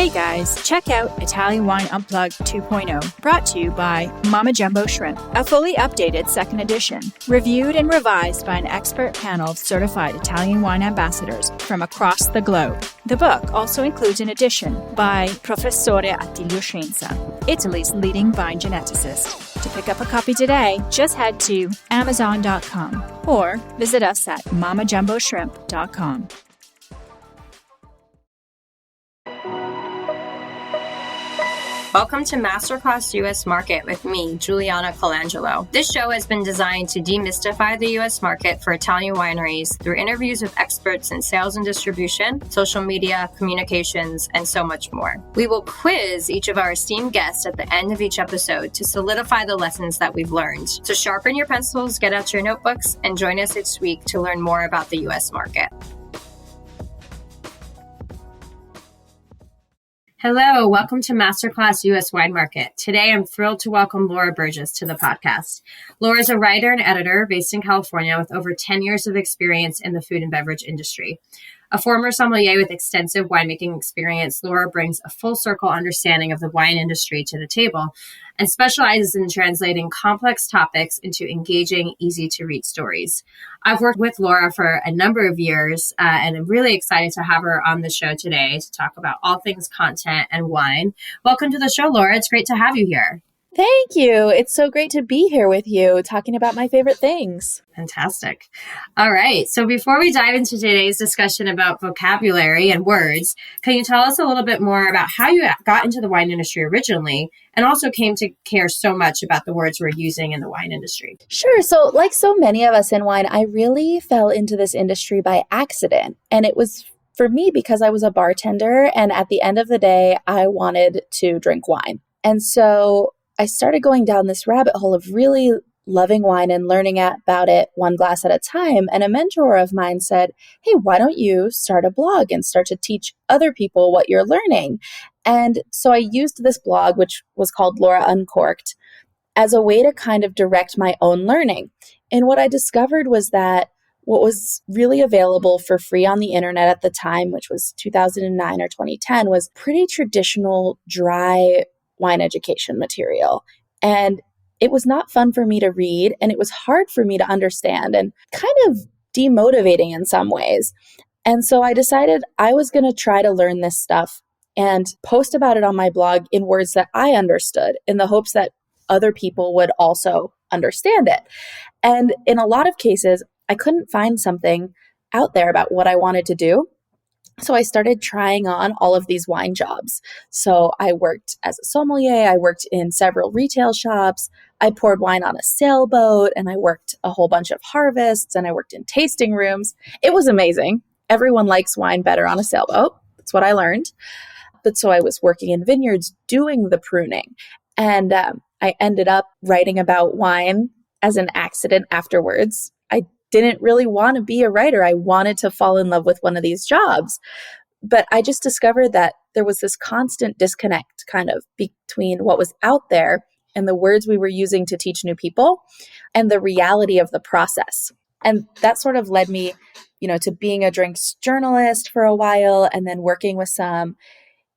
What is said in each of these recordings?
Hey guys, check out Italian Wine Unplugged 2.0, brought to you by Mama Jumbo Shrimp, a fully updated second edition, reviewed and revised by an expert panel of certified Italian wine ambassadors from across the globe. The book also includes an edition by Professore Attilio Scienza, Italy's leading vine geneticist. To pick up a copy today, just head to Amazon.com or visit us at MamaJumboShrimp.com. Welcome to Masterclass US Market with me, Juliana Colangelo. This show has been designed to demystify the US market for Italian wineries through interviews with experts in sales and distribution, social media, communications, and so much more. We will quiz each of our esteemed guests at the end of each episode to solidify the lessons that we've learned. So sharpen your pencils, get out your notebooks, and join us each week to learn more about the US market. Hello, welcome to Masterclass US Wine Market. Today, I'm thrilled to welcome Laura Burgess to the podcast. Laura is a writer and editor based in California with over 10 years of experience in the food and beverage industry. A former sommelier with extensive winemaking experience, Laura brings a full circle understanding of the wine industry to the table and specializes in translating complex topics into engaging, easy-to-read stories. I've worked with Laura for a number of years, and I'm really excited to have her on the show today to talk about all things content and wine. Welcome to the show, Laura. It's great to have you here. Thank you. It's so great to be here with you, talking about my favorite things. Fantastic. All right. So before we dive into today's discussion about vocabulary and words, can you tell us a little bit more about how you got into the wine industry originally and also came to care so much about the words we're using in the wine industry? Sure. So like so many of us in wine, I really fell into this industry by accident. And it was for me because I was a bartender. And at the end of the day, I wanted to drink wine. And so I started going down this rabbit hole of really loving wine and learning about it one glass at a time. And a mentor of mine said, hey, why don't you start a blog and start to teach other people what you're learning? And so I used this blog, which was called Laura Uncorked, as a way to kind of direct my own learning. And what I discovered was that what was really available for free on the internet at the time, which was 2009 or 2010, was pretty traditional, dry wine education material. And it was not fun for me to read, and it was hard for me to understand and kind of demotivating in some ways. And so I decided I was going to try to learn this stuff and post about it on my blog in words that I understood in the hopes that other people would also understand it. And in a lot of cases, I couldn't find something out there about what I wanted to do. So I started trying on all of these wine jobs. So I worked as a sommelier, I worked in several retail shops, I poured wine on a sailboat, and I worked a whole bunch of harvests, and I worked in tasting rooms. It was amazing. Everyone likes wine better on a sailboat. That's what I learned. But so I was working in vineyards doing the pruning. And I ended up writing about wine as an accident afterwards. I didn't really want to be a writer. I wanted to fall in love with one of these jobs. But I just discovered that there was this constant disconnect kind of between what was out there and the words we were using to teach new people and the reality of the process. And that sort of led me, to being a drinks journalist for a while and then working with some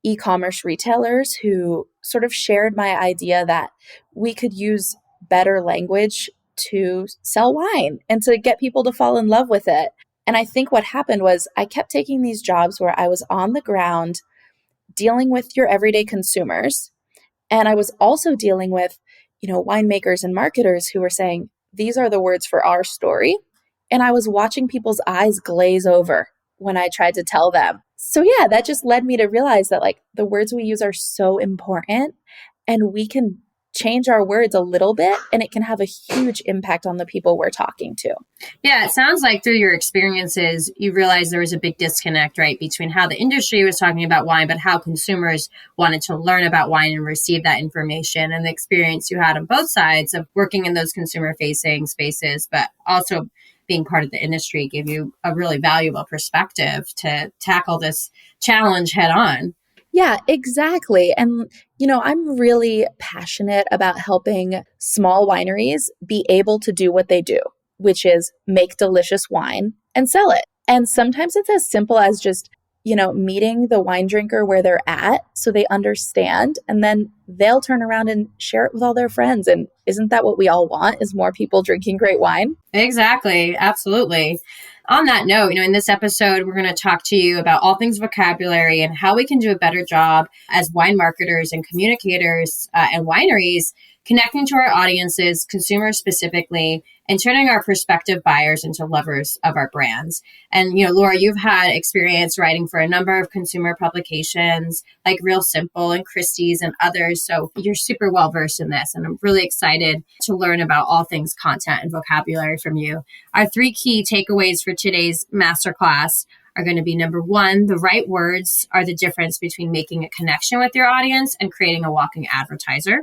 e-commerce retailers who sort of shared my idea that we could use better language to sell wine and to get people to fall in love with it. And I think what happened was I kept taking these jobs where I was on the ground dealing with your everyday consumers. And I was also dealing with, winemakers and marketers who were saying, these are the words for our story. And I was watching people's eyes glaze over when I tried to tell them. So yeah, that just led me to realize that the words we use are so important and we can change our words a little bit and it can have a huge impact on the people we're talking to. Yeah, it sounds like through your experiences, you realized there was a big disconnect, right, between how the industry was talking about wine, but how consumers wanted to learn about wine and receive that information, and the experience you had on both sides of working in those consumer-facing spaces, but also being part of the industry gave you a really valuable perspective to tackle this challenge head on. Yeah, exactly. And, I'm really passionate about helping small wineries be able to do what they do, which is make delicious wine and sell it. And sometimes it's as simple as just, meeting the wine drinker where they're at so they understand, and then they'll turn around and share it with all their friends. And isn't that what we all want, is more people drinking great wine? Exactly. Absolutely. On that note, in this episode, we're going to talk to you about all things vocabulary and how we can do a better job as wine marketers and communicators and wineries, connecting to our audiences, consumers specifically, and turning our prospective buyers into lovers of our brands. And, Laura, you've had experience writing for a number of consumer publications like Real Simple and Christie's and others. So you're super well versed in this. And I'm really excited to learn about all things content and vocabulary from you. Our 3 key takeaways for today's masterclass are going to be: number 1, the right words are the difference between making a connection with your audience and creating a walking advertiser.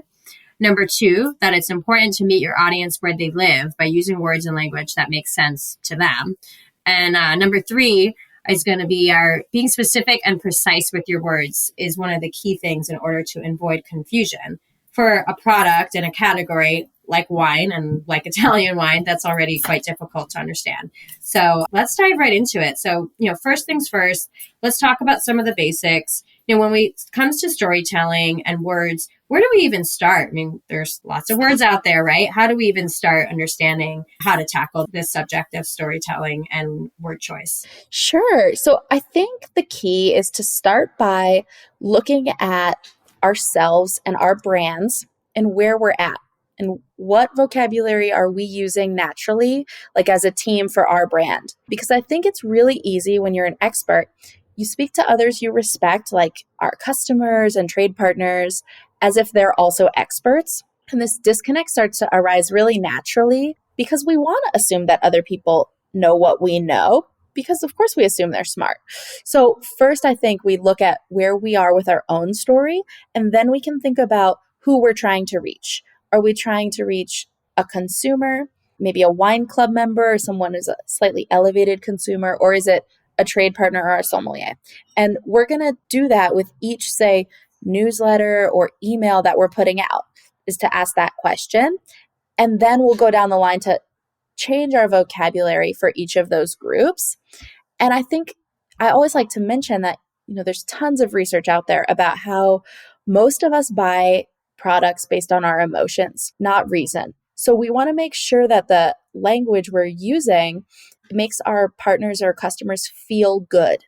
Number 2, that it's important to meet your audience where they live by using words and language that makes sense to them. And number 3 is going to be our being specific and precise with your words is one of the key things in order to avoid confusion. For a product and a category like wine and like Italian wine, that's already quite difficult to understand. So let's dive right into it. So, first things first, let's talk about some of the basics. When it comes to storytelling and words, where do we even start? I mean, there's lots of words out there, right? How do we even start understanding how to tackle this subject of storytelling and word choice? Sure. So I think the key is to start by looking at ourselves and our brands and where we're at and what vocabulary are we using naturally, like as a team for our brand. Because I think it's really easy when you're an expert, you speak to others you respect, like our customers and trade partners, as if they're also experts. And this disconnect starts to arise really naturally because we want to assume that other people know what we know, because of course we assume they're smart. So first, I think we look at where we are with our own story, and then we can think about who we're trying to reach. Are we trying to reach a consumer, maybe a wine club member, or someone who's a slightly elevated consumer, or is it a trade partner or a sommelier? And we're going to do that with each, say, newsletter or email that we're putting out, is to ask that question. And then we'll go down the line to change our vocabulary for each of those groups. And I think I always like to mention that, there's tons of research out there about how most of us buy products based on our emotions, not reason. So we want to make sure that the language we're using makes our partners or customers feel good.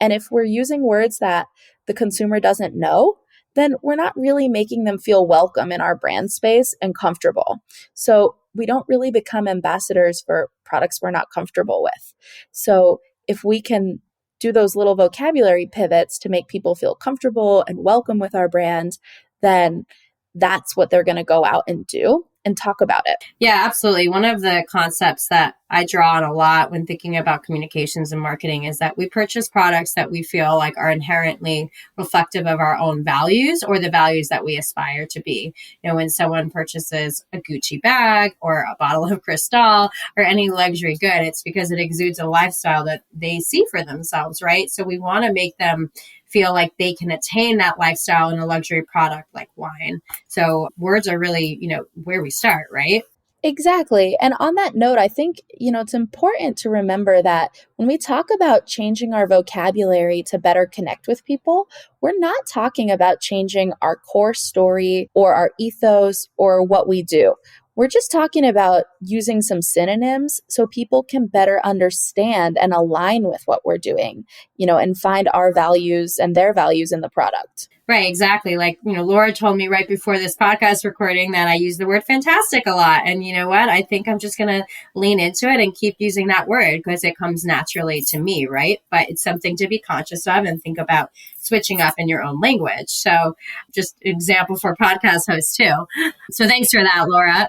And if we're using words that the consumer doesn't know, then we're not really making them feel welcome in our brand space and comfortable. So we don't really become ambassadors for products we're not comfortable with. So if we can do those little vocabulary pivots to make people feel comfortable and welcome with our brand, then that's what they're going to go out and do and talk about it. Yeah, absolutely. One of the concepts that I draw on a lot when thinking about communications and marketing is that we purchase products that we feel like are inherently reflective of our own values or the values that we aspire to be. When someone purchases a Gucci bag or a bottle of Cristal or any luxury good, it's because it exudes a lifestyle that they see for themselves, right? So we want to make them feel like they can attain that lifestyle in a luxury product like wine. So words are really, where we start, right? Exactly. And on that note, I think, it's important to remember that when we talk about changing our vocabulary to better connect with people, we're not talking about changing our core story or our ethos or what we do. We're just talking about using some synonyms so people can better understand and align with what we're doing, and find our values and their values in the product. Right, exactly. Like, Laura told me right before this podcast recording that I use the word fantastic a lot. And you know what? I think I'm just going to lean into it and keep using that word because it comes naturally to me, right? But it's something to be conscious of and think about switching up in your own language. So just example for podcast hosts too. So thanks for that, Laura.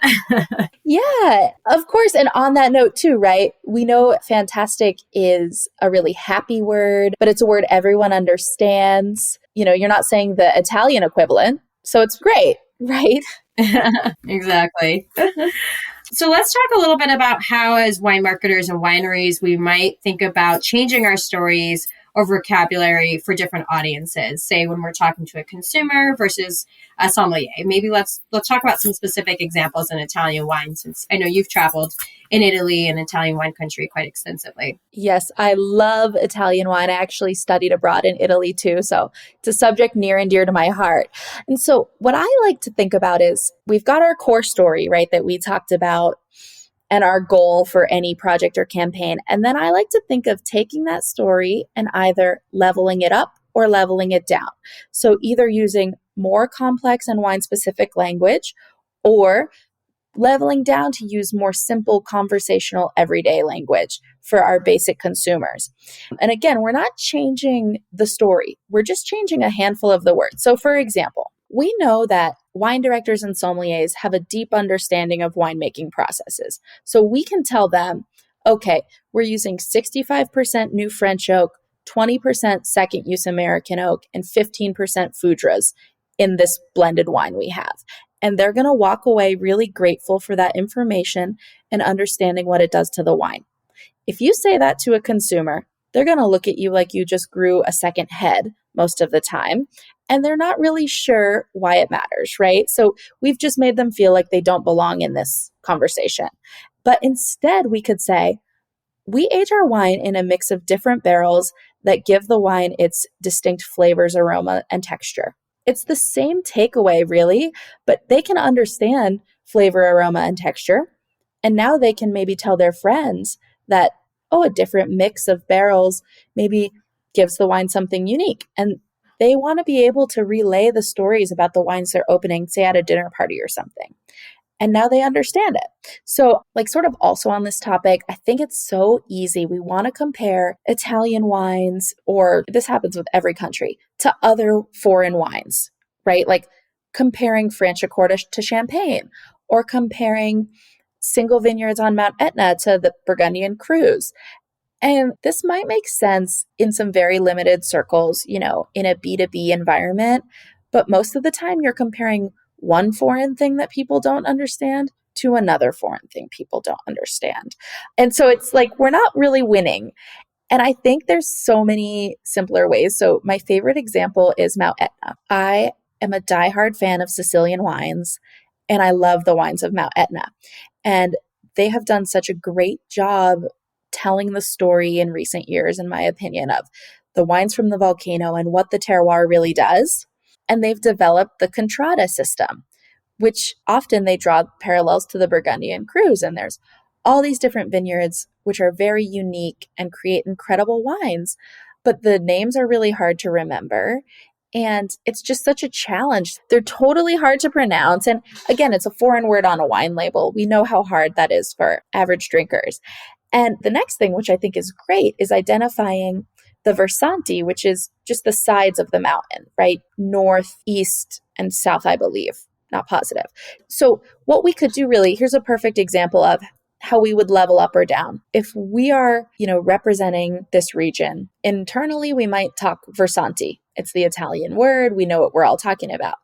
Yeah, of course. And on that note too, right? We know fantastic is a really happy word, but it's a word everyone understands. You're not saying the Italian equivalent, so it's great, right? Exactly. So let's talk a little bit about how, as wine marketers and wineries, we might think about changing our stories or vocabulary for different audiences, say when we're talking to a consumer versus a sommelier. Maybe let's talk about some specific examples in Italian wine, since I know you've traveled in Italy and Italian wine country quite extensively. Yes, I love Italian wine. I actually studied abroad in Italy too, so it's a subject near and dear to my heart. And so what I like to think about is we've got our core story, right, that we talked about, and our goal for any project or campaign. And then I like to think of taking that story and either leveling it up or leveling it down. So either using more complex and wine-specific language, or leveling down to use more simple conversational everyday language for our basic consumers. And again, we're not changing the story. We're just changing a handful of the words. So for example, we know that wine directors and sommeliers have a deep understanding of winemaking processes. So we can tell them, okay, we're using 65% new French oak, 20% second use American oak, and 15% Foudres in this blended wine we have. And they're going to walk away really grateful for that information and understanding what it does to the wine. If you say that to a consumer, they're going to look at you like you just grew a second head most of the time, and they're not really sure why it matters, right? So we've just made them feel like they don't belong in this conversation. But instead, we could say, we age our wine in a mix of different barrels that give the wine its distinct flavors, aroma, and texture. It's the same takeaway, really, but they can understand flavor, aroma, and texture. And now they can maybe tell their friends that, oh, a different mix of barrels maybe gives the wine something unique. And they want to be able to relay the stories about the wines they're opening, say at a dinner party or something. And now they understand it. So like sort of also on this topic, I think it's so easy. We want to compare Italian wines, or this happens with every country, to other foreign wines, right? Like comparing Franciacorta to Champagne, or comparing single vineyards on Mount Etna to the Burgundian Crus. And this might make sense in some very limited circles, in a B2B environment. But most of the time you're comparing one foreign thing that people don't understand to another foreign thing people don't understand. And so it's like, we're not really winning. And I think there's so many simpler ways. So my favorite example is Mount Etna. I am a diehard fan of Sicilian wines, and I love the wines of Mount Etna. And they have done such a great job telling the story in recent years, in my opinion, of the wines from the volcano and what the terroir really does. And they've developed the Contrada system, which often they draw parallels to the Burgundian Crus. And there's all these different vineyards, which are very unique and create incredible wines. But the names are really hard to remember. And it's just such a challenge. They're totally hard to pronounce. And again, it's a foreign word on a wine label. We know how hard that is for average drinkers. And the next thing, which I think is great, is identifying the versanti, which is just the sides of the mountain, right? North, east, and south, I believe. Not positive. So what we could do really, here's a perfect example of how we would level up or down. If we are, representing this region, internally, we might talk versanti. It's the Italian word. We know what we're all talking about.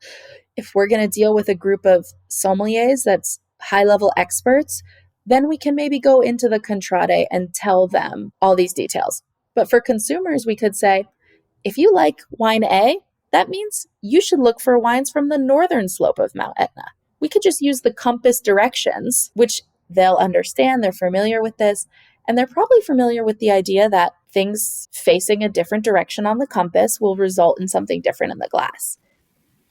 If we're going to deal with a group of sommeliers that's high-level experts, then we can maybe go into the Contrade and tell them all these details. But for consumers, we could say, if you like wine A, that means you should look for wines from the northern slope of Mount Etna. We could just use the compass directions, which they'll understand. They're familiar with this. And they're probably familiar with the idea that things facing a different direction on the compass will result in something different in the glass.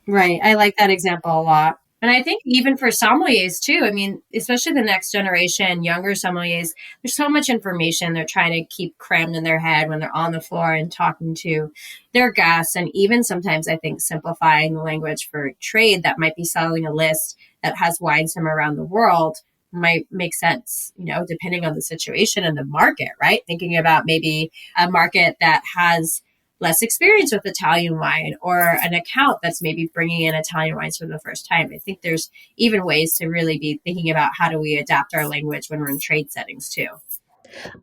Right. I like that example a lot. And I think even for sommeliers too, especially the next generation, younger sommeliers, there's so much information they're trying to keep crammed in their head when they're on the floor and talking to their guests. And even sometimes I think simplifying the language for trade that might be selling a list that has wines from around the world might make sense, depending on the situation and the market, right? Thinking about maybe a market that has less experience with Italian wine, or an account that's maybe bringing in Italian wines for the first time. I think there's even ways to really be thinking about how do we adapt our language when we're in trade settings too.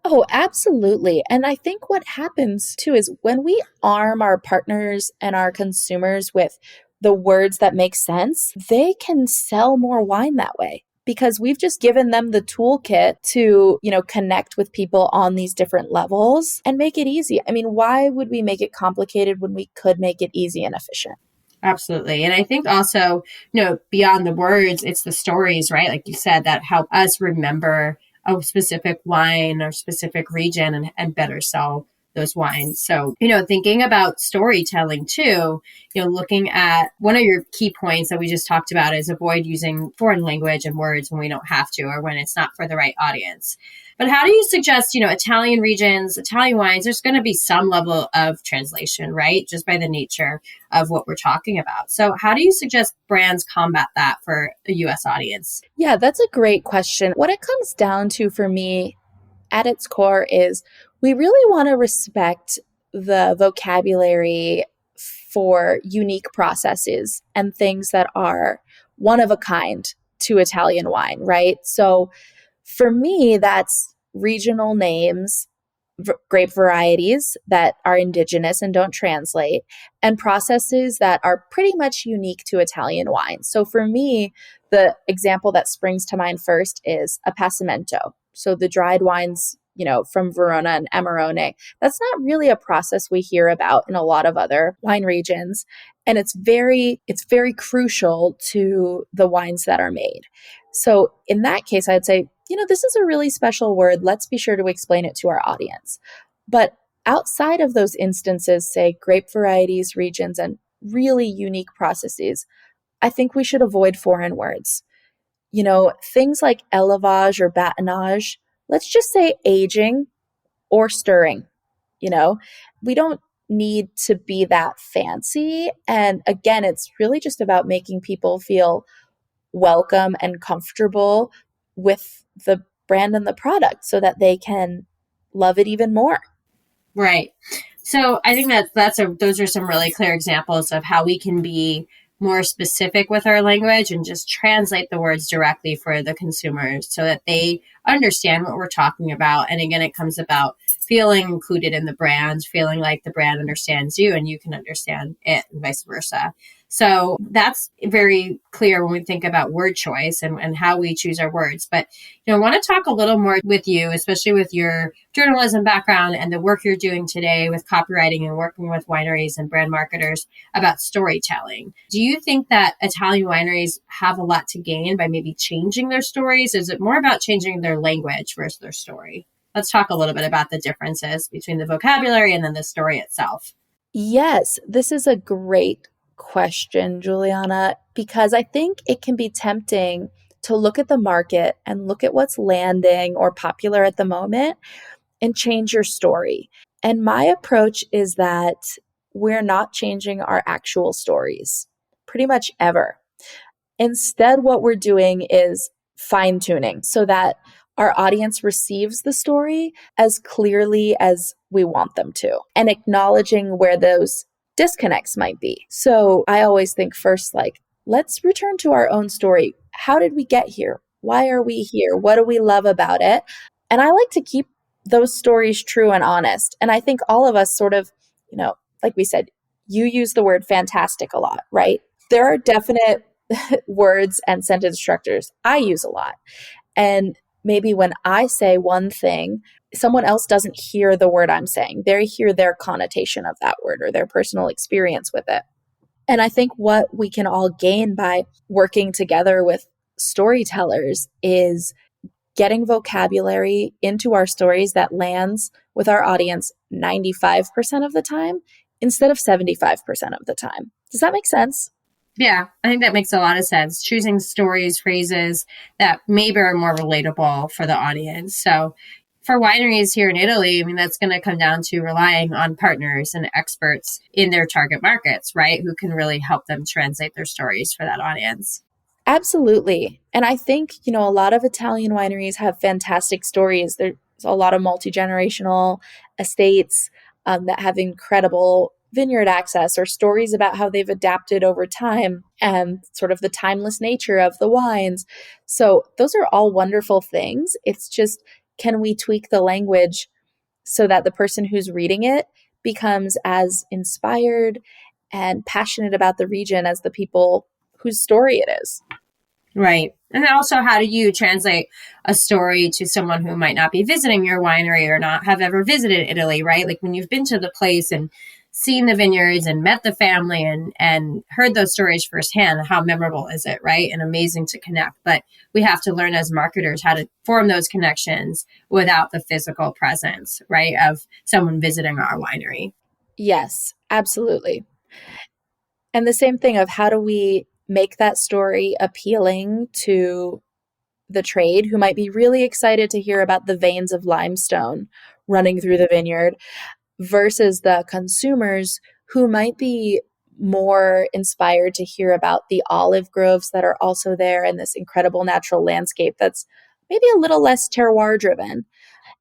Oh, absolutely. And I think what happens too is when we arm our partners and our consumers with the words that make sense, they can sell more wine that way. because we've just given them the toolkit to, connect with people on these different levels and make it easy. I mean, why would we make it complicated when we could make it easy and efficient? Absolutely. And I think also, beyond the words, it's the stories, right? Like you said, that help us remember a specific wine or specific region and better sell those wines. So, thinking about storytelling too, looking at one of your key points that we just talked about is avoid using foreign language and words when we don't have to or when it's not for the right audience. But how do you suggest, Italian regions, Italian wines, there's going to be some level of translation, right? Just by the nature of what we're talking about. So how do you suggest brands combat that for a US audience? Yeah, that's a great question. What it comes down to for me at its core is we really want to respect the vocabulary for unique processes and things that are one of a kind to Italian wine, right? So for me, that's regional names, grape varieties that are indigenous and don't translate, and processes that are pretty much unique to Italian wine. So for me, the example that springs to mind first is a passamento. So the dried wines, from Verona and Amarone, that's not really a process we hear about in a lot of other wine regions. And it's very crucial to the wines that are made. So in that case, I'd say, this is a really special word. Let's be sure to explain it to our audience. But outside of those instances, say grape varieties, regions, and really unique processes, I think we should avoid foreign words. Things like élevage or batonnage, let's just say aging or stirring. We don't need to be that fancy. And again, it's really just about making people feel welcome and comfortable with the brand and the product so that they can love it even more. Right. So I think those are some really clear examples of how we can be more specific with our language and just translate the words directly for the consumers so that they understand what we're talking about. And again, it comes about feeling included in the brand, feeling like the brand understands you and you can understand it and vice versa. So that's very clear when we think about word choice and how we choose our words. But, I want to talk a little more with you, especially with your journalism background and the work you're doing today with copywriting and working with wineries and brand marketers about storytelling. Do you think that Italian wineries have a lot to gain by maybe changing their stories? Is it more about changing their language versus their story? Let's talk a little bit about the differences between the vocabulary and then the story itself. Yes, this is a great question, Juliana, because I think it can be tempting to look at the market and look at what's landing or popular at the moment and change your story. And my approach is that we're not changing our actual stories pretty much ever. Instead, what we're doing is fine tuning so that our audience receives the story as clearly as we want them to and acknowledging where those disconnects might be. So I always think first, let's return to our own story. How did we get here? Why are we here? What do we love about it? And I like to keep those stories true and honest. And I think all of us sort of, like we said, you use the word fantastic a lot, right? There are definite words and sentence structures I use a lot. And maybe when I say one thing, someone else doesn't hear the word I'm saying. They hear their connotation of that word or their personal experience with it. And I think what we can all gain by working together with storytellers is getting vocabulary into our stories that lands with our audience 95% of the time instead of 75% of the time. Does that make sense? Yeah, I think that makes a lot of sense. Choosing stories, phrases that maybe are more relatable for the audience. So for wineries here in Italy, that's going to come down to relying on partners and experts in their target markets, right? Who can really help them translate their stories for that audience. Absolutely. And I think, a lot of Italian wineries have fantastic stories. There's a lot of multi-generational estates that have incredible vineyard access or stories about how they've adapted over time and sort of the timeless nature of the wines. So those are all wonderful things. It's just, can we tweak the language so that the person who's reading it becomes as inspired and passionate about the region as the people whose story it is? Right. And then also, how do you translate a story to someone who might not be visiting your winery or not have ever visited Italy, right? Like when you've been to the place and seen the vineyards and met the family and heard those stories firsthand, how memorable is it, right? And amazing to connect. But we have to learn as marketers how to form those connections without the physical presence, right, of someone visiting our winery. Yes, absolutely. And the same thing of how do we make that story appealing to the trade who might be really excited to hear about the veins of limestone running through the vineyard versus the consumers who might be more inspired to hear about the olive groves that are also there and this incredible natural landscape that's maybe a little less terroir driven.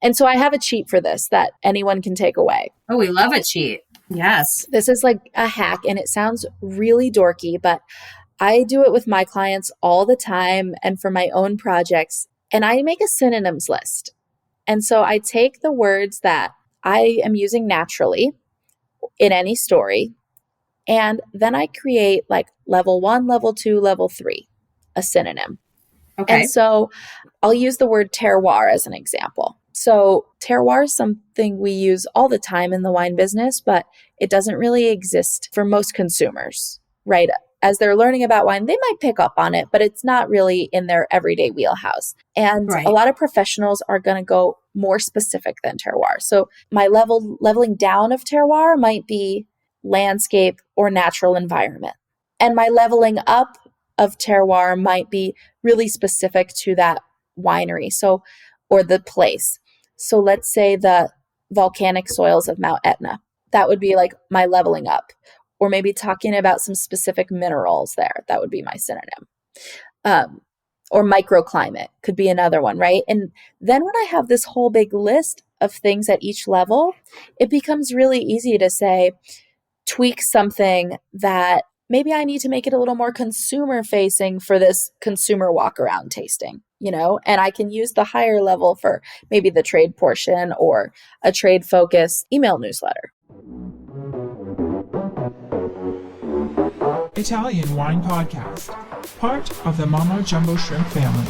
And so I have a cheat for this that anyone can take away. Oh, we love a cheat. Yes. This is like a hack and it sounds really dorky, but I do it with my clients all the time and for my own projects. And I make a synonyms list. And so I take the words that I am using naturally in any story. And then I create like level 1, level 2, level 3, a synonym. Okay. And so I'll use the word terroir as an example. So terroir is something we use all the time in the wine business, but it doesn't really exist for most consumers, right? As they're learning about wine, they might pick up on it, but it's not really in their everyday wheelhouse. And Right. a lot of professionals are going to go more specific than terroir. So my leveling down of terroir might be landscape or natural environment. And my leveling up of terroir might be really specific to that winery. So, or the place. So let's say the volcanic soils of Mount Etna. That would be like my leveling up. Or maybe talking about some specific minerals there. That would be my synonym. Or microclimate could be another one, right? And then when I have this whole big list of things at each level, it becomes really easy to say, tweak something that maybe I need to make it a little more consumer facing for this consumer walk around tasting, and I can use the higher level for maybe the trade portion or a trade focused email newsletter. Italian Wine Podcast, part of the Mama Jumbo Shrimp family.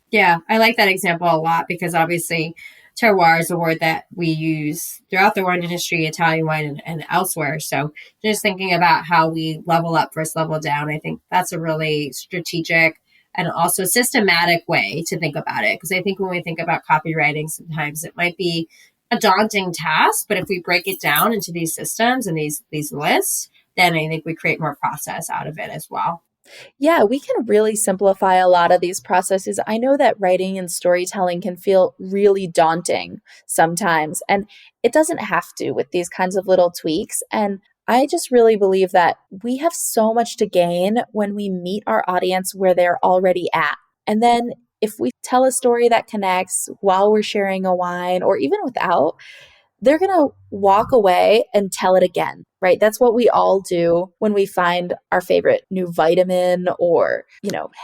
Yeah, I like that example a lot because obviously terroir is a word that we use throughout the wine industry, Italian wine and elsewhere. So just thinking about how we level up versus level down, I think that's a really strategic and also systematic way to think about it. Because I think when we think about copywriting, sometimes it might be a daunting task, but if we break it down into these systems and these lists, then I think we create more process out of it as well. Yeah, we can really simplify a lot of these processes. I know that writing and storytelling can feel really daunting sometimes, and it doesn't have to with these kinds of little tweaks. And I just really believe that we have so much to gain when we meet our audience where they're already at. And then if we tell a story that connects while we're sharing a wine or even without, they're going to walk away and tell it again, right? That's what we all do when we find our favorite new vitamin or,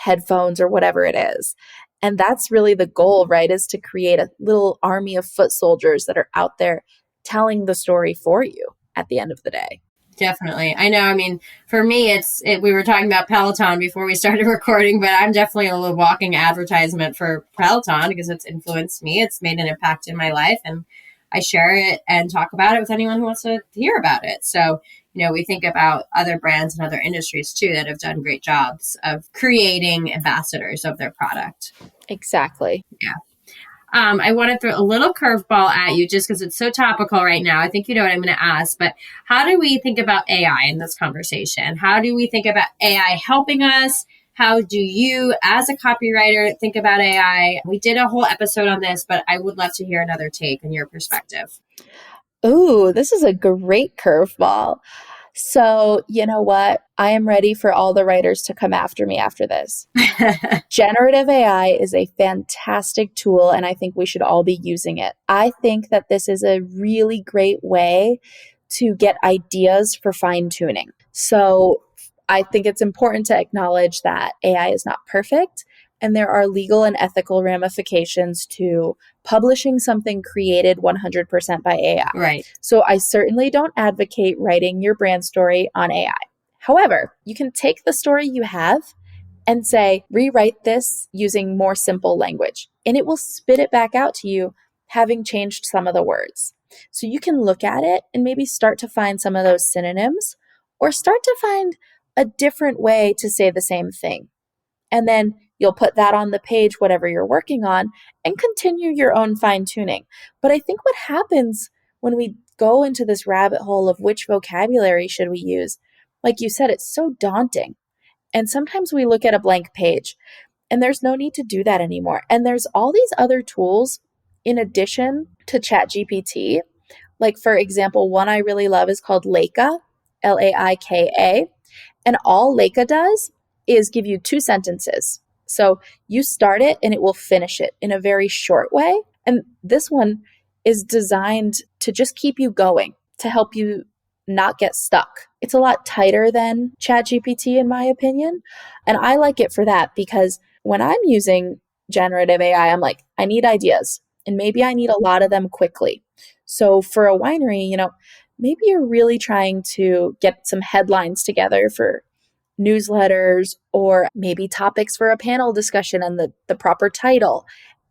headphones or whatever it is. And that's really the goal, right? Is to create a little army of foot soldiers that are out there telling the story for you at the end of the day. Definitely. I know. I mean, for me, we were talking about Peloton before we started recording, but I'm definitely a little walking advertisement for Peloton because it's influenced me. It's made an impact in my life, and I share it and talk about it with anyone who wants to hear about it. So, we think about other brands and other industries too that have done great jobs of creating ambassadors of their product. Exactly. Yeah. I want to throw a little curveball at you just because it's so topical right now. I think you know what I'm going to ask, but how do we think about AI in this conversation? How do we think about AI helping us? How do you, as a copywriter, think about AI? We did a whole episode on this, but I would love to hear another take and your perspective. Ooh, this is a great curveball. So, you know what? I am ready for all the writers to come after me after this. Generative AI is a fantastic tool, and I think we should all be using it. I think that this is a really great way to get ideas for fine tuning. So I think it's important to acknowledge that AI is not perfect And there are legal and ethical ramifications to publishing something created 100% by AI. Right. So I certainly don't advocate writing your brand story on AI. However, you can take the story you have and say, rewrite this using more simple language, and it will spit it back out to you, having changed some of the words. So you can look at it and maybe start to find some of those synonyms, or start to find a different way to say the same thing. And then you'll put that on the page, whatever you're working on, and continue your own fine tuning. But I think what happens when we go into this rabbit hole of which vocabulary should we use, like you said, it's so daunting. And sometimes we look at a blank page, and there's no need to do that anymore. And there's all these other tools in addition to ChatGPT. Like, for example, one I really love is called Laika, Laika. And all Laika does is give you 2 sentences. So you start it and it will finish it in a very short way. And this one is designed to just keep you going, to help you not get stuck. It's a lot tighter than ChatGPT, in my opinion. And I like it for that, because when I'm using generative AI, I'm like, I need ideas, and maybe I need a lot of them quickly. So for a winery, maybe you're really trying to get some headlines together for newsletters, or maybe topics for a panel discussion and the proper title.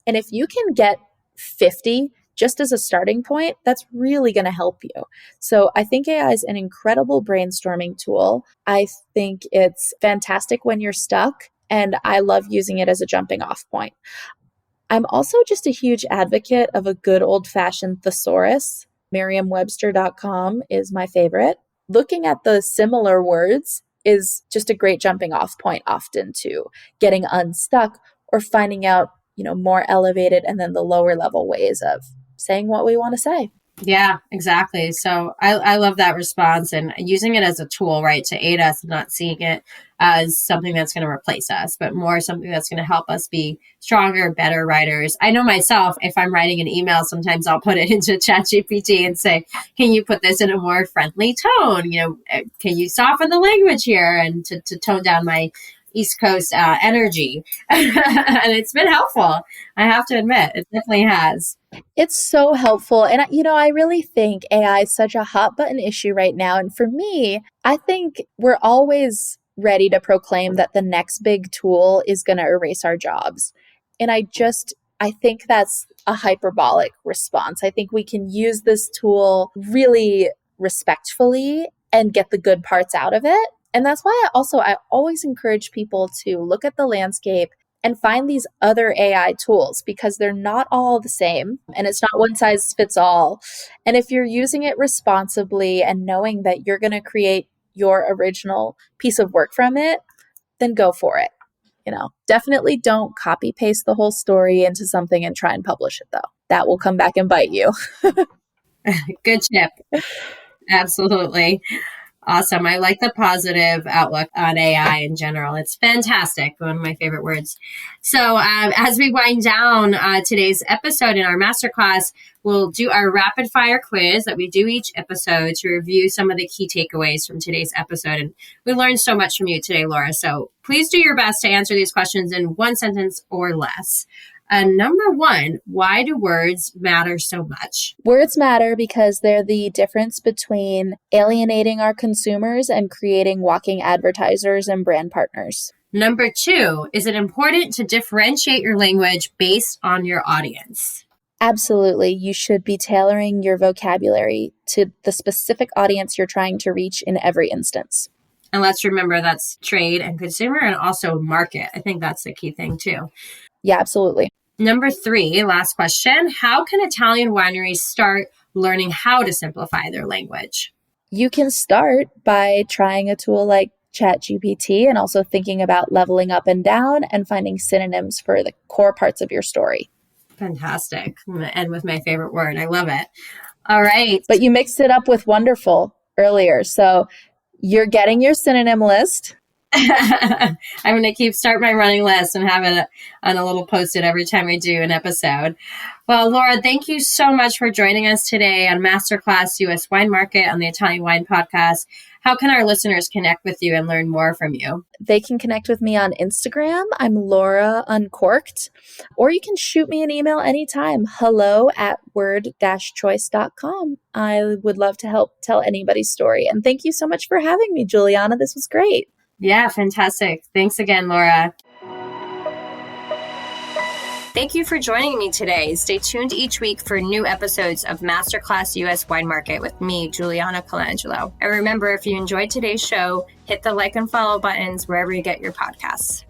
And if you can get 50 just as a starting point, that's really going to help you. So I think AI is an incredible brainstorming tool. I think it's fantastic when you're stuck, and I love using it as a jumping off point. I'm also just a huge advocate of a good old-fashioned thesaurus. Merriam-Webster.com is my favorite. Looking at the similar words is just a great jumping off point often to getting unstuck, or finding out, more elevated and then the lower level ways of saying what we want to say. Yeah, exactly. So I love that response, and using it as a tool, right, to aid us, not seeing it as something that's going to replace us, but more something that's going to help us be stronger, better writers. I know myself, if I'm writing an email, sometimes I'll put it into ChatGPT and say, can you put this in a more friendly tone? Can you soften the language here, and to tone down my East Coast energy. And it's been helpful. I have to admit, it definitely has. It's so helpful. And, I really think AI is such a hot button issue right now. And for me, I think we're always ready to proclaim that the next big tool is going to erase our jobs. And I think that's a hyperbolic response. I think we can use this tool really respectfully and get the good parts out of it. And that's why I always encourage people to look at the landscape and find these other AI tools, because they're not all the same, and it's not one size fits all. And if you're using it responsibly and knowing that you're going to create your original piece of work from it, then go for it. Definitely don't copy paste the whole story into something and try and publish it, though. That will come back and bite you. Good tip. Absolutely. Awesome. I like the positive outlook on AI in general. It's fantastic. One of my favorite words. So as we wind down today's episode in our masterclass, we'll do our rapid fire quiz that we do each episode to review some of the key takeaways from today's episode. And we learned so much from you today, Laura. So please do your best to answer these questions in one sentence or less. Number 1, why do words matter so much? Words matter because they're the difference between alienating our consumers and creating walking advertisers and brand partners. Number 2, is it important to differentiate your language based on your audience? Absolutely. You should be tailoring your vocabulary to the specific audience you're trying to reach in every instance. And let's remember that's trade and consumer, and also market. I think that's the key thing too. Yeah, absolutely. Number 3, last question. How can Italian wineries start learning how to simplify their language? You can start by trying a tool like ChatGPT, and also thinking about leveling up and down and finding synonyms for the core parts of your story. Fantastic. I'm going to end with my favorite word. I love it. All right. But you mixed it up with wonderful earlier. So you're getting your synonym list. I'm going to start my running list and have it on a little post-it every time I do an episode. Well, Laura, thank you so much for joining us today on Masterclass US Wine Market on the Italian Wine Podcast. How can our listeners connect with you and learn more from you? They can connect with me on Instagram. I'm Laura Uncorked. Or you can shoot me an email anytime. hello@word-choice.com. I would love to help tell anybody's story. And thank you so much for having me, Juliana. This was great. Yeah, fantastic. Thanks again, Laura. Thank you for joining me today. Stay tuned each week for new episodes of Masterclass US Wine Market with me, Juliana Colangelo. And remember, if you enjoyed today's show, hit the like and follow buttons wherever you get your podcasts.